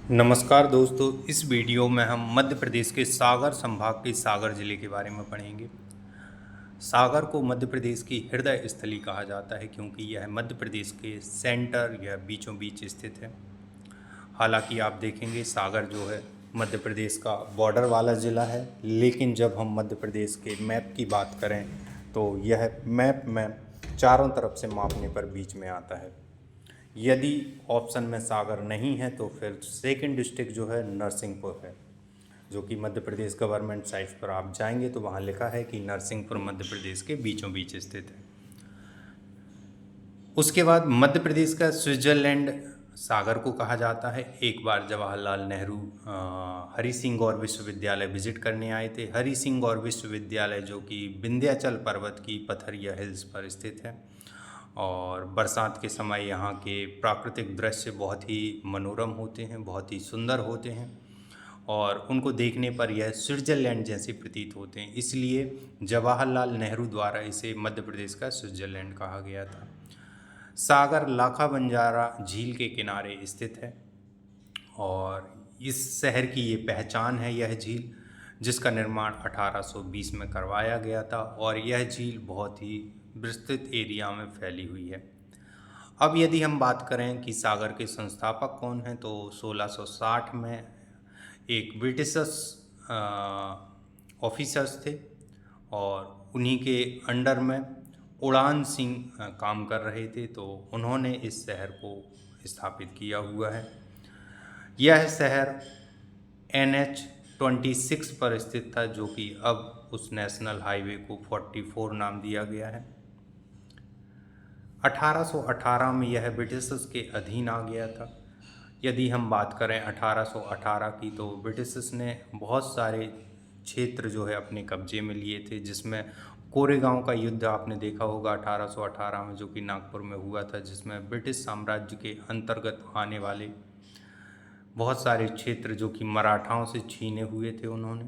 नमस्कार दोस्तों, इस वीडियो में हम मध्य प्रदेश के सागर संभाग के सागर जिले के बारे में पढ़ेंगे। सागर को मध्य प्रदेश की हृदय स्थली कहा जाता है क्योंकि यह मध्य प्रदेश के सेंटर या बीचों बीच स्थित है। हालांकि आप देखेंगे सागर जो है मध्य प्रदेश का बॉर्डर वाला ज़िला है, लेकिन जब हम मध्य प्रदेश के मैप की बात करें तो यह मैप में चारों तरफ से मापने पर बीच में आता है। यदि ऑप्शन में सागर नहीं है तो फिर सेकंड डिस्ट्रिक्ट जो है नरसिंहपुर है, जो कि मध्य प्रदेश गवर्नमेंट साइट पर आप जाएंगे तो वहाँ लिखा है कि नरसिंहपुर मध्य प्रदेश के बीचों बीच स्थित है। उसके बाद मध्य प्रदेश का स्विट्जरलैंड सागर को कहा जाता है। एक बार जवाहरलाल नेहरू हरि सिंह गौर विश्वविद्यालय विजिट करने आए थे। हरि सिंह गौर विश्वविद्यालय जो कि विंध्याचल पर्वत की पथरिया हिल्स पर स्थित है और बरसात के समय यहाँ के प्राकृतिक दृश्य बहुत ही मनोरम होते हैं, बहुत ही सुंदर होते हैं और उनको देखने पर यह स्विट्ज़रलैंड जैसे प्रतीत होते हैं। इसलिए जवाहरलाल नेहरू द्वारा इसे मध्य प्रदेश का स्विट्ज़रलैंड कहा गया था। सागर लाखा बंजारा झील के किनारे स्थित है और इस शहर की ये पहचान है, यह झील जिसका निर्माण 1820 में करवाया गया था और यह झील बहुत ही विस्तृत एरिया में फैली हुई है। अब यदि हम बात करें कि सागर के संस्थापक कौन हैं तो 1660 में एक ब्रिटिशर्स ऑफिसर्स थे और उन्हीं के अंडर में उड़ान सिंह काम कर रहे थे, तो उन्होंने इस शहर को स्थापित किया हुआ है। यह शहर NH-26 पर स्थित था, जो कि अब उस नेशनल हाईवे को 44 नाम दिया गया है। 1818 में यह ब्रिटिशर्स के अधीन आ गया था। यदि हम बात करें 1818 की तो ब्रिटिशर्स ने बहुत सारे क्षेत्र जो है अपने कब्जे में लिए थे, जिसमें कोरेगांव का युद्ध आपने देखा होगा 1818 में, जो कि नागपुर में हुआ था, जिसमें ब्रिटिश साम्राज्य के अंतर्गत आने वाले बहुत सारे क्षेत्र जो कि मराठाओं से छीने हुए थे उन्होंने,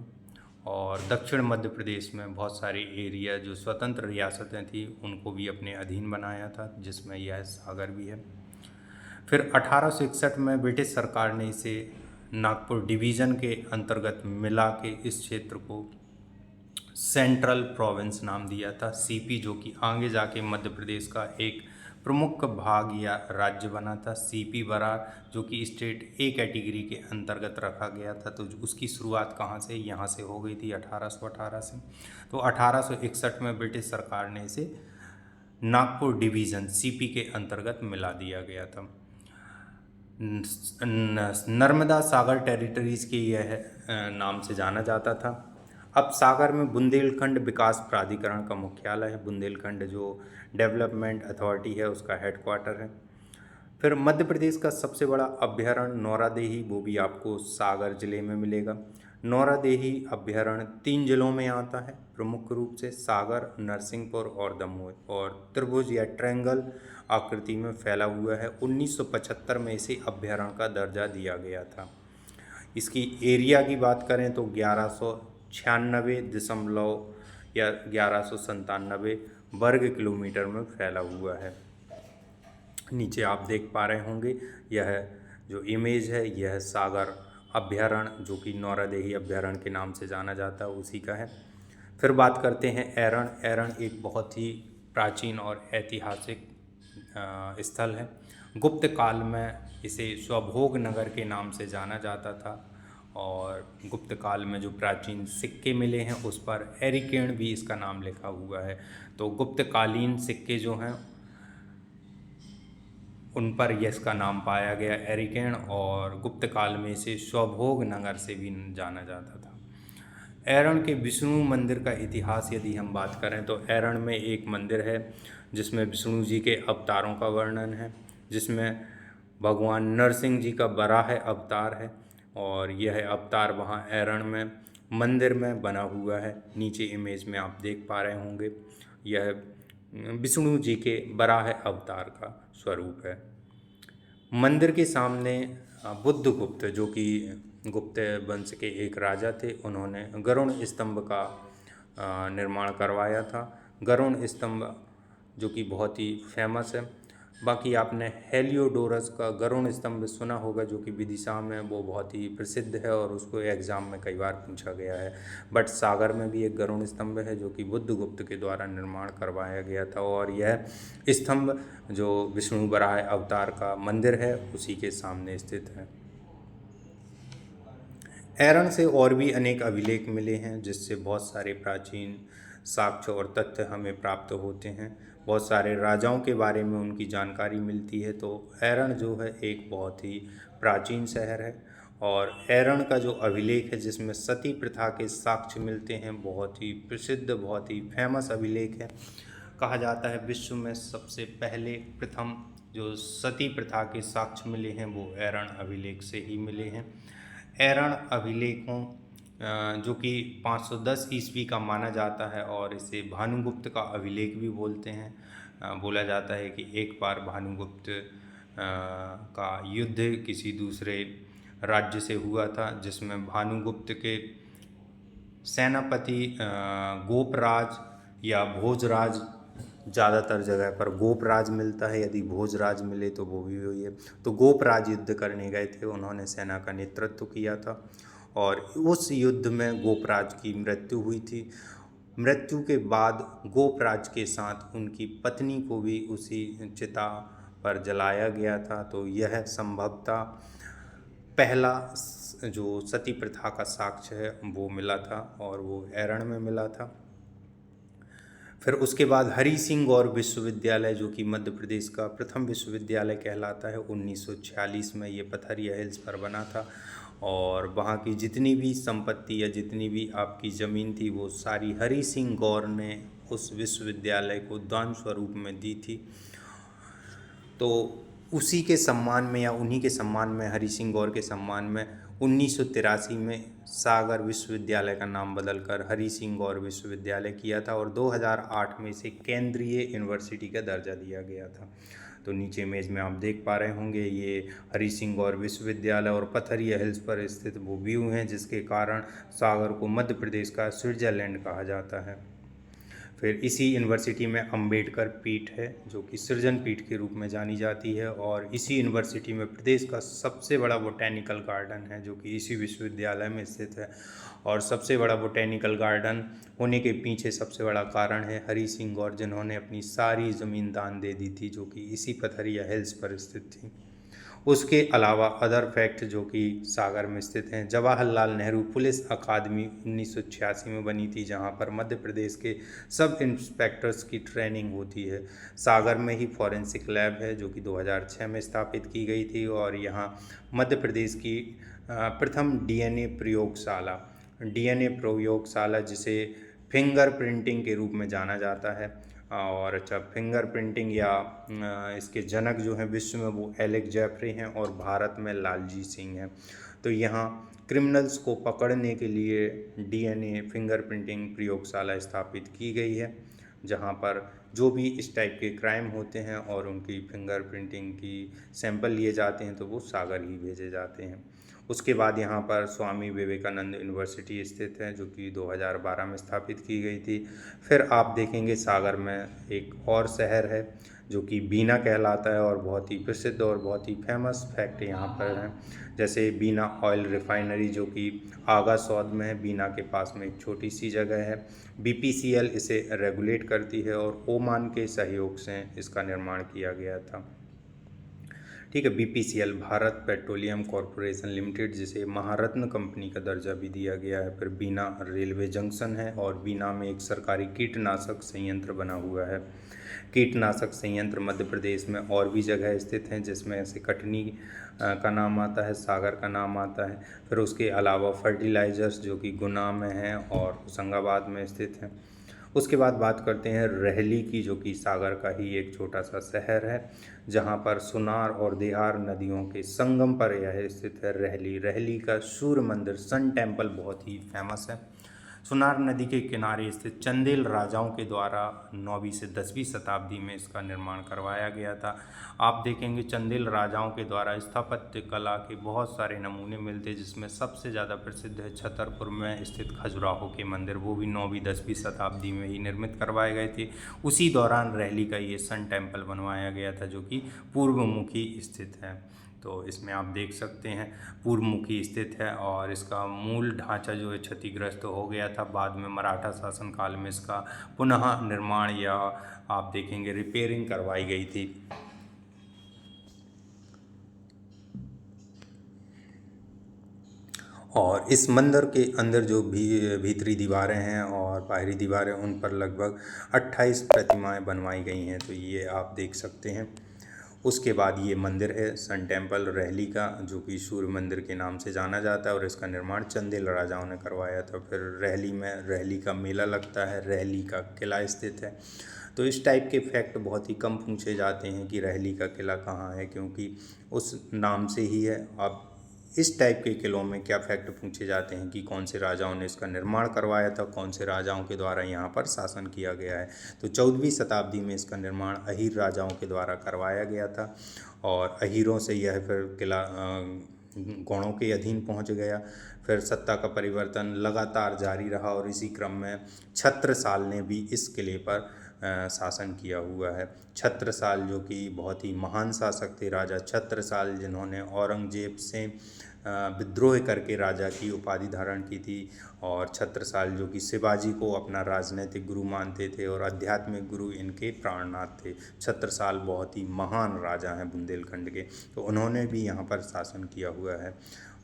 और दक्षिण मध्य प्रदेश में बहुत सारे एरिया जो स्वतंत्र रियासतें थी उनको भी अपने अधीन बनाया था, जिसमें यह सागर भी है। फिर 1861 में ब्रिटिश सरकार ने इसे नागपुर डिवीज़न के अंतर्गत मिला के इस क्षेत्र को सेंट्रल प्रोविंस नाम दिया था, CP, जो कि आगे जाके मध्य प्रदेश का एक प्रमुख भाग या राज्य बना था। CP बरार जो कि स्टेट A कैटेगरी के अंतर्गत रखा गया था, तो उसकी शुरुआत कहाँ से, यहाँ से हो गई थी 1818 से। तो 1861 में ब्रिटिश सरकार ने इसे नागपुर डिवीज़न CP के अंतर्गत मिला दिया गया था। नर्मदा सागर टेरिटरीज के यह नाम से जाना जाता था। अब सागर में बुंदेलखंड विकास प्राधिकरण का मुख्यालय है। बुंदेलखंड जो डेवलपमेंट अथॉरिटी है उसका हेडक्वार्टर है। फिर मध्य प्रदेश का सबसे बड़ा अभ्यारण्य नौरादेही, वो भी आपको सागर जिले में मिलेगा। नौरादेही अभ्यारण्य 3 जिलों में आता है, प्रमुख रूप से सागर, नरसिंहपुर और दमोह, और त्रिभुज या ट्रायंगल आकृति में फैला हुआ है। 1975 में इसे अभ्यारण्य का दर्जा दिया गया था। इसकी एरिया की बात करें तो 1196 या 1197 वर्ग किलोमीटर में फैला हुआ है। नीचे आप देख पा रहे होंगे, यह जो इमेज है यह सागर अभ्यारण्य जो कि नौरादेही अभ्यारण्य के नाम से जाना जाता है उसी का है। फिर बात करते हैं एरण। एरण एक बहुत ही प्राचीन और ऐतिहासिक स्थल है। गुप्त काल में इसे स्वभोग नगर के नाम से जाना जाता था और गुप्त काल में जो प्राचीन सिक्के मिले हैं उस पर एरिकेण भी इसका नाम लिखा हुआ है। तो गुप्तकालीन सिक्के जो हैं उन पर इसका नाम पाया गया एरिकेण, और गुप्त काल में इसे स्वभोग नगर से भी जाना जाता था। एरण के विष्णु मंदिर का इतिहास यदि हम बात करें तो एरण में एक मंदिर है जिसमें विष्णु जी के अवतारों का वर्णन है, जिसमें भगवान नरसिंह जी का वराह अवतार है और यह अवतार वहाँ एरण में मंदिर में बना हुआ है। नीचे इमेज में आप देख पा रहे होंगे, यह विष्णु जी के वराह अवतार का स्वरूप है। मंदिर के सामने बुद्धगुप्त जो कि गुप्त वंश के एक राजा थे, उन्होंने गरुड़ स्तंभ का निर्माण करवाया था। गरुड़ स्तंभ जो कि बहुत ही फेमस है। बाकी आपने हेलियोडोरस का गरुड़ स्तंभ सुना होगा, जो कि विदिशा में वो बहुत ही प्रसिद्ध है और उसको एग्ज़ाम में कई बार पूछा गया है। बट सागर में भी एक गरुड़ स्तंभ है जो कि बुद्धगुप्त के द्वारा निर्माण करवाया गया था, और यह स्तंभ जो विष्णु वराह अवतार का मंदिर है उसी के सामने स्थित है। ऐरण से और भी अनेक अभिलेख मिले हैं, जिससे बहुत सारे प्राचीन साक्ष्य और तथ्य हमें प्राप्त होते हैं। बहुत सारे राजाओं के बारे में उनकी जानकारी मिलती है। तो ऐरण जो है एक बहुत ही प्राचीन शहर है, और ऐरण का जो अभिलेख है जिसमें सती प्रथा के साक्ष्य मिलते हैं, बहुत ही प्रसिद्ध, बहुत ही फेमस अभिलेख है। कहा जाता है विश्व में सबसे पहले प्रथम जो सती प्रथा के साक्ष्य मिले हैं वो ऐरण अभिलेख से ही मिले हैं। ऐरण अभिलेखों जो कि 510 ईस्वी का माना जाता है, और इसे भानुगुप्त का अभिलेख भी बोलते हैं। बोला जाता है कि एक बार भानुगुप्त का युद्ध किसी दूसरे राज्य से हुआ था, जिसमें भानुगुप्त के सेनापति गोपराज या भोजराज, ज़्यादातर जगह पर गोपराज मिलता है, यदि भोजराज मिले तो वो भी वही है। तो गोपराज युद्ध करने गए थे, उन्होंने सेना का नेतृत्व किया था, और उस युद्ध में गोपराज की मृत्यु हुई थी। मृत्यु के बाद गोपराज के साथ उनकी पत्नी को भी उसी चिता पर जलाया गया था। तो यह संभवतः पहला जो सती प्रथा का साक्ष्य है वो मिला था, और वो ऐरण में मिला था। फिर उसके बाद हरि सिंह गौर विश्वविद्यालय, जो कि मध्य प्रदेश का प्रथम विश्वविद्यालय कहलाता है, 1946 में ये पथरिया हिल्स पर बना था, और वहाँ की जितनी भी संपत्ति या जितनी भी आपकी ज़मीन थी वो सारी हरि सिंह गौर ने उस विश्वविद्यालय को दान स्वरूप में दी थी। तो उसी के सम्मान में या उन्हीं के सम्मान में, हरि सिंह गौर के सम्मान में 1983 में सागर विश्वविद्यालय का नाम बदलकर हरि सिंह गौर विश्वविद्यालय किया था, और 2008 में इसे केंद्रीय यूनिवर्सिटी का दर्जा दिया गया था। तो नीचे इमेज में आप देख पा रहे होंगे ये हरि सिंह गौर विश्वविद्यालय और पथरिया हिल्स पर स्थित वो व्यू हैं, जिसके कारण सागर को मध्य प्रदेश का स्विट्ज़रलैंड कहा जाता है। फिर इसी यूनिवर्सिटी में अंबेडकर पीठ है, जो कि सृजन पीठ के रूप में जानी जाती है, और इसी यूनिवर्सिटी में प्रदेश का सबसे बड़ा बोटेनिकल गार्डन है, जो कि इसी विश्वविद्यालय में स्थित है। और सबसे बड़ा बोटेनिकल गार्डन होने के पीछे सबसे बड़ा कारण है हरि सिंह गौर, जिन्होंने अपनी सारी ज़मीन दान दे दी थी, जो कि इसी पथरिया हिल्स पर स्थित थी। उसके अलावा अदर फैक्ट जो कि सागर में स्थित हैं, जवाहरलाल नेहरू पुलिस अकादमी 1986 में बनी थी, जहां पर मध्य प्रदेश के सब इंस्पेक्टर्स की ट्रेनिंग होती है। सागर में ही फॉरेंसिक लैब है, जो कि 2006 में स्थापित की गई थी, और यहाँ मध्य प्रदेश की प्रथम डीएनए प्रयोगशाला जिसे फिंगर प्रिंटिंग के रूप में जाना जाता है। और अच्छा, फिंगर प्रिंटिंग या इसके जनक जो हैं विश्व में वो एलेक्स जेफरी हैं, और भारत में लालजी सिंह हैं। तो यहाँ क्रिमिनल्स को पकड़ने के लिए डीएनए फिंगर प्रिंटिंग प्रयोगशाला स्थापित की गई है, जहाँ पर जो भी इस टाइप के क्राइम होते हैं और उनकी फिंगर प्रिंटिंग की सैंपल लिए जाते हैं तो वो सागर ही भेजे जाते हैं। उसके बाद यहाँ पर स्वामी विवेकानंद यूनिवर्सिटी स्थित है, जो कि 2012 में स्थापित की गई थी। फिर आप देखेंगे सागर में एक और शहर है जो कि बीना कहलाता है, और बहुत ही प्रसिद्ध और बहुत ही फेमस फैक्ट यहाँ पर हैं। जैसे बीना ऑयल रिफाइनरी, जो कि आगा सौद में है, बीना के पास में एक छोटी सी जगह है। बीपीसीएल इसे रेगुलेट करती है, और ओमान के सहयोग से इसका निर्माण किया गया था। ठीक है, BPCL Bharat petroleum corporation limited, जिसे महारत्न कंपनी का दर्जा भी दिया गया है। फिर बीना रेलवे जंक्शन है, और बीना में एक सरकारी कीटनाशक संयंत्र बना हुआ है। कीटनाशक संयंत्र मध्य प्रदेश में और भी जगह स्थित हैं, जिसमें से कटनी का नाम आता है, सागर का नाम आता है। फिर उसके अलावा फर्टिलाइज़र्स जो कि गुना में हैं और होशंगाबाद में स्थित हैं। उसके बाद बात करते हैं रहली की, जो कि सागर का ही एक छोटा सा शहर है, जहाँ पर सुनार और देहार नदियों के संगम पर यह स्थित है रहली। रहली का सूर्य मंदिर सन टेम्पल बहुत ही फेमस है। सुनार नदी के किनारे स्थित चंदेल राजाओं के द्वारा 9वीं से 10वीं शताब्दी में इसका निर्माण करवाया गया था। आप देखेंगे चंदेल राजाओं के द्वारा स्थापत्य कला के बहुत सारे नमूने मिलते हैं, जिसमें सबसे ज़्यादा प्रसिद्ध है छतरपुर में स्थित खजुराहो के मंदिर, वो भी 9वीं 10वीं शताब्दी में ही निर्मित करवाए गए थे। उसी दौरान रहली का ये सन टेम्पल बनवाया गया था, जो कि पूर्वमुखी स्थित है। तो इसमें आप देख सकते हैं पूर्वमुखी स्थित है और इसका मूल ढांचा जो है क्षतिग्रस्त हो गया था। बाद में मराठा शासनकाल में इसका पुनः निर्माण या आप देखेंगे रिपेयरिंग करवाई गई थी। और इस मंदिर के अंदर जो भी भीतरी दीवारें हैं और बाहरी दीवारें, उन पर लगभग 28 प्रतिमाएं बनवाई गई हैं। तो ये आप देख सकते हैं। उसके बाद ये मंदिर है सन टेम्पल रहली का, जो कि सूर्य मंदिर के नाम से जाना जाता है और इसका निर्माण चंदेल राजाओं ने करवाया था। फिर रहली में रहली का मेला लगता है, रहली का किला स्थित है। तो इस टाइप के फैक्ट बहुत ही कम पूछे जाते हैं कि रहली का किला कहाँ है, क्योंकि उस नाम से ही है। अब इस टाइप के किलों में क्या फैक्ट पूछे जाते हैं कि कौन से राजाओं ने इसका निर्माण करवाया था, कौन से राजाओं के द्वारा यहाँ पर शासन किया गया है। तो 14वीं शताब्दी में इसका निर्माण अहीर राजाओं के द्वारा करवाया गया था और अहीरों से यह फिर किला गौड़ों के अधीन पहुँच गया। फिर सत्ता का परिवर्तन लगातार जारी रहा और इसी क्रम में छत्रसाल ने भी इस किले पर शासन किया हुआ है। छत्रसाल जो कि बहुत ही महान शासक थे, राजा छत्रसाल, जिन्होंने औरंगजेब से विद्रोह करके राजा की उपाधि धारण की थी। और छत्रसाल जो कि शिवाजी को अपना राजनीतिक गुरु मानते थे और आध्यात्मिक गुरु इनके प्राणनाथ थे। छत्रसाल बहुत ही महान राजा हैं बुंदेलखंड के, तो उन्होंने भी यहाँ पर शासन किया हुआ है।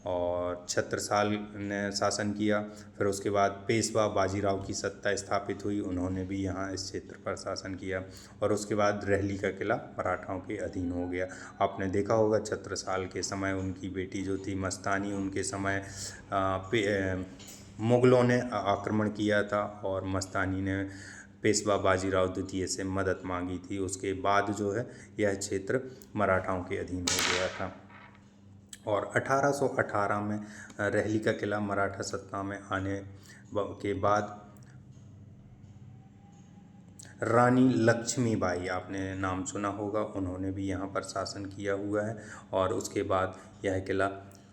और छत्रसाल ने शासन किया। फिर उसके बाद पेशवा बाजीराव की सत्ता स्थापित हुई, उन्होंने भी यहाँ इस क्षेत्र पर शासन किया। और उसके बाद रहली का किला मराठाओं के अधीन हो गया। आपने देखा होगा छत्रसाल के समय उनकी बेटी जो थी मस्तानी, उनके समय मुग़लों ने आक्रमण किया था और मस्तानी ने पेशवा बाजीराव द्वितीय से मदद मांगी थी। उसके बाद जो है यह क्षेत्र मराठाओं के अधीन हो गया था। और 1818 में रहली का किला मराठा सत्ता में आने के बाद रानी लक्ष्मीबाई, आपने नाम सुना होगा, उन्होंने भी यहाँ पर शासन किया हुआ है। और उसके बाद यह किला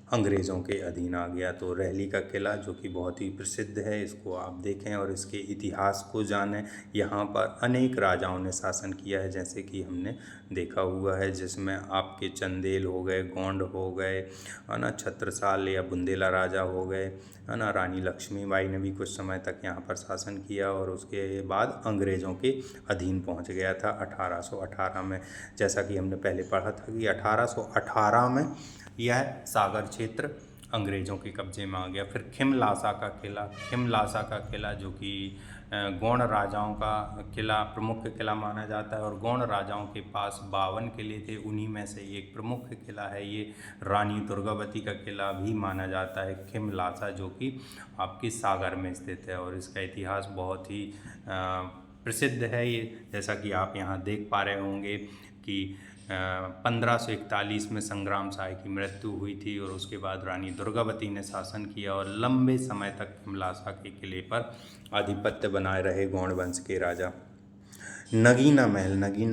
अंग्रेज़ों के अधीन आ गया। तो रहली का किला जो कि बहुत ही प्रसिद्ध है, इसको आप देखें और इसके इतिहास को जानें। यहाँ पर अनेक राजाओं ने शासन किया है, जैसे कि हमने देखा हुआ है, जिसमें आपके चंदेल हो गए, गोंड हो गए, है ना, छत्रसाल या बुंदेला राजा हो गए, है ना, रानी लक्ष्मीबाई ने भी कुछ समय तक यहाँ पर शासन किया और उसके बाद अंग्रेज़ों के अधीन पहुँच गया था 1818 में। जैसा कि हमने पहले पढ़ा था कि 1818 में यह सागर क्षेत्र अंग्रेज़ों के कब्जे में आ गया। फिर खिमलासा का किला जो कि गौड़ राजाओं का किला, प्रमुख किला माना जाता है। और गौड़ राजाओं के पास 52 किले थे, उन्हीं में से एक प्रमुख किला है ये रानी दुर्गावती का किला भी माना जाता है, खिमलासा, जो कि आपके सागर में स्थित है। और इसका इतिहास बहुत ही प्रसिद्ध है ये, जैसा कि आप यहाँ देख पा रहे होंगे कि 1541 में संग्राम साय की मृत्यु हुई थी और उसके बाद रानी दुर्गावती ने शासन किया और लंबे समय तक खिमलासा के किले पर आधिपत्य बनाए रहे गौड़ वंश के राजा। नगीना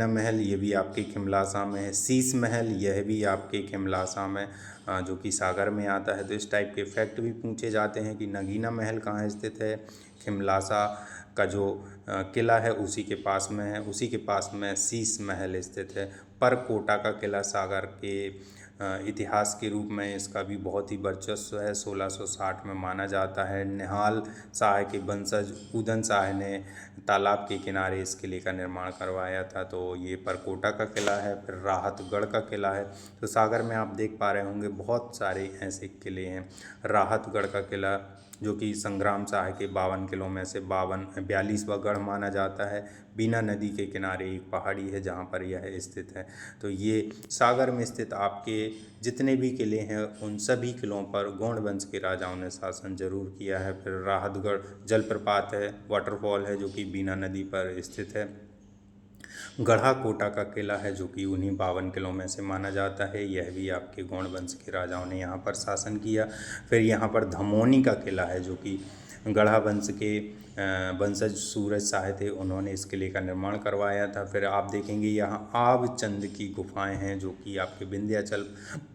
महल ये भी आपके खिमलासा में है। शीश महल यह भी आपके खिमलासा में जो कि सागर में आता है। तो इस टाइप के फैक्ट भी पूछे जाते हैं कि नगीना महल कहाँ स्थित है। खिमलासा का जो किला है उसी के पास में है, उसी के पास में शीश महल स्थित है। परकोटा का किला सागर के इतिहास के रूप में इसका भी बहुत ही वर्चस्व है, 1660 में माना जाता है। निहाल शाह के वंशज उदन शाह ने तालाब के किनारे इस किले का निर्माण करवाया था। तो ये परकोटा का किला है। फिर राहतगढ़ का किला है। तो सागर में आप देख पा रहे होंगे बहुत सारे ऐसे किले हैं। राहतगढ़ का किला जो कि संग्राम शाह के 52 किलों में से 42वां गढ़ माना जाता है। बीना नदी के किनारे एक पहाड़ी है जहाँ पर यह स्थित है। तो ये सागर में स्थित आपके जितने भी किले हैं उन सभी किलों पर गौड़ वंश के राजाओं ने शासन जरूर किया है। फिर राहतगढ़ जलप्रपात है, वाटरफॉल है, जो कि बीना नदी पर स्थित है। गढ़ाकोटा का किला है जो कि उन्हीं 52 किलों में से माना जाता है। यह भी आपके गौड़ वंश के राजाओं ने यहाँ पर शासन किया। फिर यहाँ पर धमोनी का किला है जो कि गढ़ा वंश के वंशज सूरज शाह थे, उन्होंने इस किले का निर्माण करवाया था। फिर आप देखेंगे यहाँ आबचंद की गुफाएं हैं जो कि आपके विंध्याचल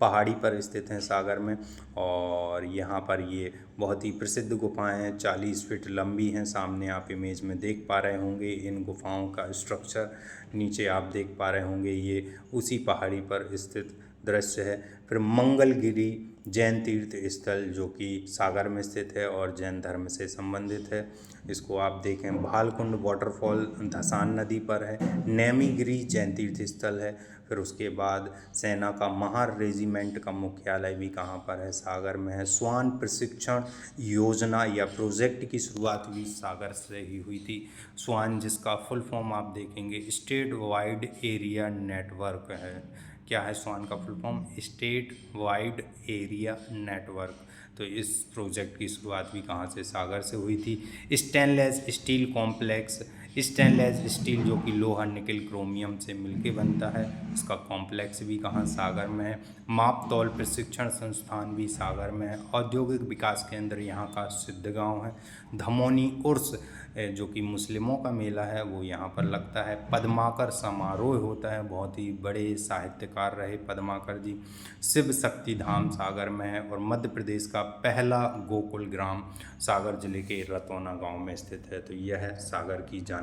पहाड़ी पर स्थित हैं सागर में, और यहाँ पर ये बहुत ही प्रसिद्ध गुफाएं हैं, 40 फीट लंबी हैं। सामने आप इमेज में देख पा रहे होंगे इन गुफाओं का स्ट्रक्चर, नीचे आप देख पा रहे होंगे ये उसी पहाड़ी पर स्थित दृश्य है। फिर मंगलगिरी जैन तीर्थ स्थल जो कि सागर में स्थित है और जैन धर्म से संबंधित है, इसको आप देखें। भालकुंड वाटरफॉल धसान नदी पर है। नैमीगिरी जैन तीर्थ स्थल है। फिर उसके बाद सेना का महार रेजिमेंट का मुख्यालय भी कहाँ पर है, सागर में है। स्वान प्रशिक्षण योजना या प्रोजेक्ट की शुरुआत भी सागर से ही हुई थी। स्वान जिसका फुल फॉर्म आप देखेंगे स्टेट वाइड एरिया नेटवर्क है। क्या है स्वान का full form? State wide area network. तो इस प्रोजेक्ट की शुरुआत भी कहाँ से, सागर से हुई थी। Stainless steel complex, stainless steel जो कि लोहा निकल क्रोमियम से मिलके बनता है, इसका कॉम्प्लेक्स भी कहाँ, सागर में है। माप तौल प्रशिक्षण संस्थान भी सागर में है। औद्योगिक विकास केंद्र यहाँ का सिद्ध गांव है। धमोनी उर्स जो कि मुस्लिमों का मेला है वो यहाँ पर लगता है। पद्माकर समारोह होता है, बहुत ही बड़े साहित्यकार रहे पद्माकर जी। शिव शक्ति धाम सागर में है। और मध्य प्रदेश का पहला गोकुल ग्राम सागर जिले के रतौना गांव में स्थित है। तो यह है सागर की जान